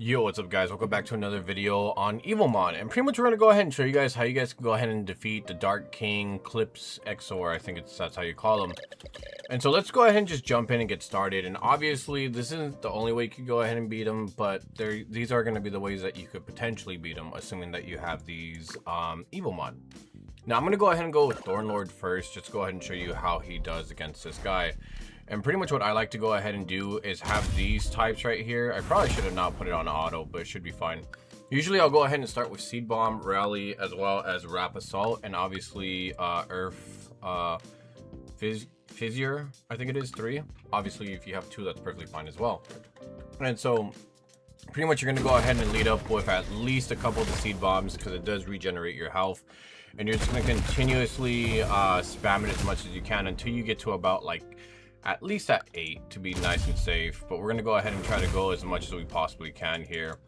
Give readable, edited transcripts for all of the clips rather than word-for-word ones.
Yo, what's up guys? Welcome back to another video on Evomon, and pretty much we're going to go ahead and show you guys how you guys can go ahead and defeat the Dark King Clipexor. I think that's how you call him. And so let's go ahead and just jump in and get started. And obviously this isn't the only way you could go ahead and beat him, but these are going to be the ways that you could potentially beat him, assuming that you have these Evomon. Now I'm going to go ahead and go with Thordlord first. Just go ahead and show you how he does against this guy. And pretty much what I like to go ahead and do is have these types right here. I probably should have not put it on auto, but it should be fine. Usually I'll go ahead and start with Seed Bomb, Rally, as well as Wrap Assault, and obviously Earth Fissure, I think it is 3. Obviously if you have 2, that's perfectly fine as well. And so pretty much you're going to go ahead and lead up with at least a couple of the Seed Bombs because it does regenerate your health. And you're just going to continuously spam it as much as you can until you get to about like at least at 8 to be nice and safe. But we're going to go ahead and try to go as much as we possibly can here.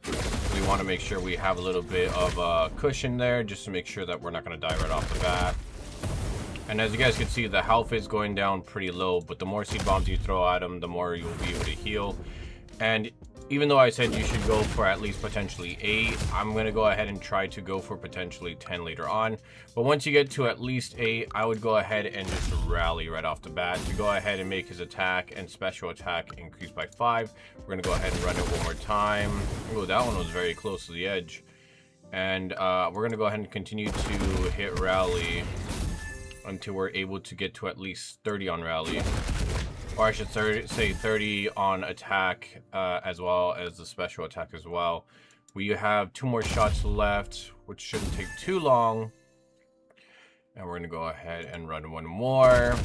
We want to make sure we have a little bit of a cushion there just to make sure that we're not going to die right off the bat. And as you guys can see, the health is going down pretty low, but the more seed bombs you throw at them, the more you'll be able to heal. And even though I said you should go for at least potentially 8, I'm going to go ahead and try to go for potentially 10 later on. But once you get to at least 8, I would go ahead and just rally right off the bat to go ahead and make his attack and special attack increase by 5. We're going to go ahead and run it one more time. Oh, that one was very close to the edge. And we're going to go ahead and continue to hit rally until we're able to get to at least 30 on rally. Or I should say 30 on attack, as well as the special attack as well. We have 2 more shots left, which shouldn't take too long. And we're going to go ahead and run one more.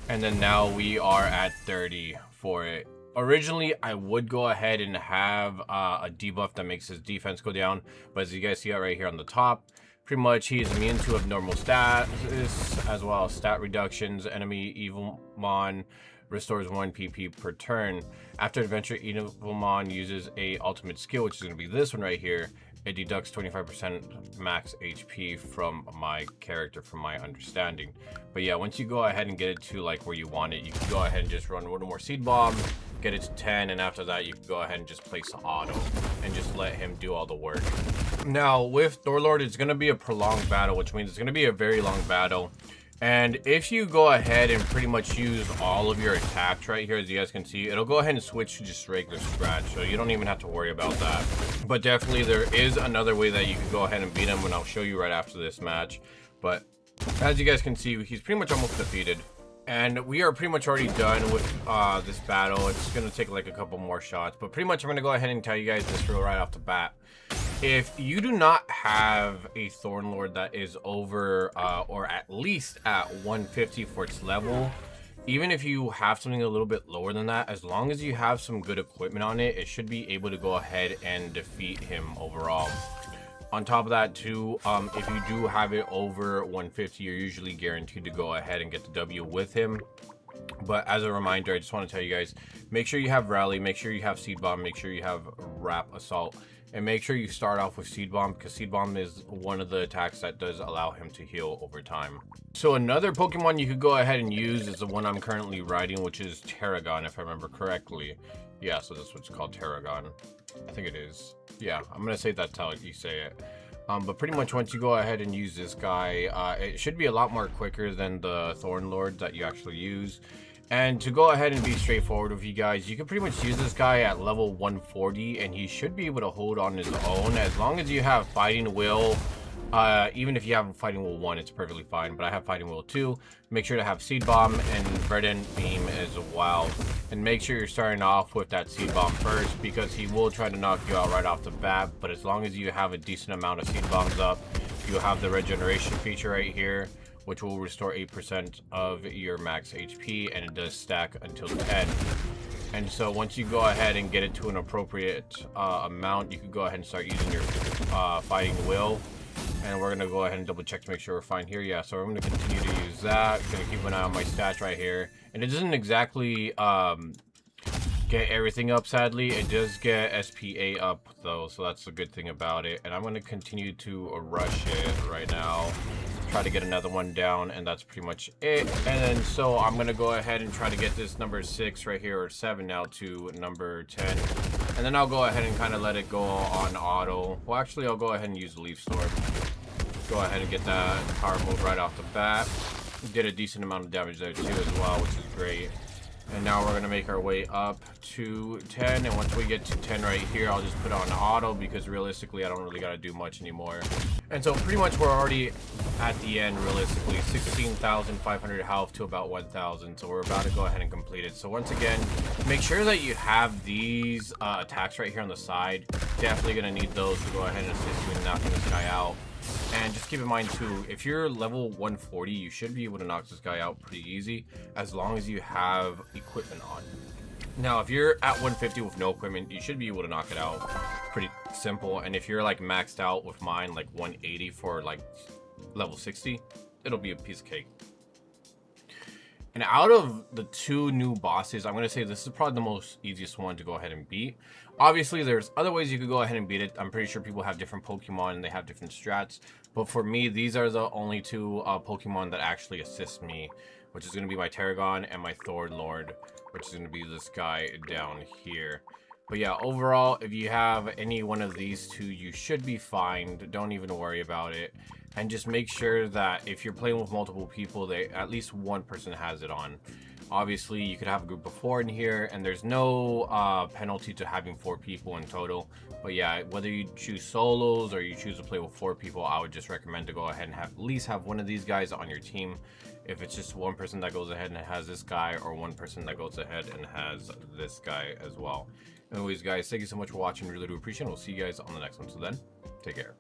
And then now we are at 30 for it. Originally, I would go ahead and have a debuff that makes his defense go down. But as you guys see right here on the top, pretty much he is immune to abnormal status, as well as stat reductions. Enemy Evomon restores 1 PP per turn. After adventure, Evomon uses a ultimate skill, which is going to be this one right here. It deducts 25% max HP from my character, from my understanding. But yeah, once you go ahead and get it to like where you want it, you can go ahead and just run one more seed bomb, get it to 10, and after that you can go ahead and just place the auto and just let him do all the work. Now with Thordlord, it's going to be a prolonged battle, which means it's going to be a very long battle. And if you go ahead and pretty much use all of your attacks right here, as you guys can see, it'll go ahead and switch to just regular scratch, so you don't even have to worry about that. But definitely there is another way that you can go ahead and beat him, and I'll show you right after this match. But as you guys can see, he's pretty much almost defeated. And we are pretty much already done with this battle. It's going to take like a couple more shots. But pretty much I'm going to go ahead and tell you guys this right off the bat. If you do not have a Thordlord that is over or at least at 150 for its level, even if you have something a little bit lower than that, as long as you have some good equipment on it, it should be able to go ahead and defeat him overall. On top of that too, if you do have it over 150, you're usually guaranteed to go ahead and get the W with him. But as a reminder, I just want to tell you guys, make sure you have Rally, make sure you have Seed Bomb, make sure you have Wrap Assault, and make sure you start off with Seed Bomb, because Seed Bomb is one of the attacks that does allow him to heal over time. So another Pokemon you could go ahead and use is the one I'm currently riding, which is Tarragon, if I remember correctly. Yeah, so that's what's called Tarragon. I think it is. Yeah, I'm going to say that's how you say it. But pretty much once you go ahead and use this guy, it should be a lot more quicker than the Thordlord that you actually use. And to go ahead and be straightforward with you guys, you can pretty much use this guy at level 140 and he should be able to hold on his own as long as you have Fighting Will. Even if you have Fighting Will 1, it's perfectly fine, but I have Fighting Will 2. Make sure to have Seed Bomb and Verdant Beam as well. And make sure you're starting off with that Seed Bomb first, because he will try to knock you out right off the bat. But as long as you have a decent amount of Seed Bombs up, you have the regeneration feature right here, which will restore 8% of your max HP, and it does stack until 10. And so once you go ahead and get it to an appropriate amount, you can go ahead and start using your Fighting Will. And we're going to go ahead and double check to make sure we're fine here. Yeah, so I'm going to continue to use that. I'm going to keep an eye on my stats right here. And it doesn't exactly get everything up, sadly. It does get SPA up, though, so that's the good thing about it. And I'm going to continue to rush it right now. Try to get another one down, and that's pretty much it. And then, so I'm going to go ahead and try to get this number 6 right here, or 7 now, to number 10. And then I'll go ahead and kind of let it go on auto. Well, actually, I'll go ahead and use the Leaf Storm. Go ahead and get that power move right off the bat. Did a decent amount of damage there too as well, which is great. And now we're going to make our way up to 10. And once we get to 10 right here, I'll just put on auto because realistically, I don't really got to do much anymore. And so pretty much we're already at the end realistically. 16,500 health to about 1,000. So we're about to go ahead and complete it. So once again, make sure that you have these attacks right here on the side. Definitely going to need those to go ahead and assist you in knocking this guy out. And just keep in mind too, if you're level 140, you should be able to knock this guy out pretty easy as long as you have equipment on. Now, if you're at 150 with no equipment, you should be able to knock it out pretty simple. And if you're like maxed out with mine, like 180 for like level 60, it'll be a piece of cake. And out of the two new bosses, I'm going to say this is probably the most easiest one to go ahead and beat. Obviously, there's other ways you could go ahead and beat it. I'm pretty sure people have different Pokemon and they have different strats. But for me, these are the only two Pokemon that actually assist me, which is going to be my Tarragon and my Thordlord, which is going to be this guy down here. But yeah, overall, if you have any one of these two, you should be fine. Don't even worry about it. And just make sure that if you're playing with multiple people, at least one person has it on. Obviously, you could have a group of 4 in here, and there's no penalty to having 4 people in total. But yeah, whether you choose solos or you choose to play with 4 people, I would just recommend to go ahead and at least have one of these guys on your team. If it's just one person that goes ahead and has this guy, or one person that goes ahead and has this guy as well. Anyways, guys, thank you so much for watching. Really do appreciate it. We'll see you guys on the next one. So then, take care.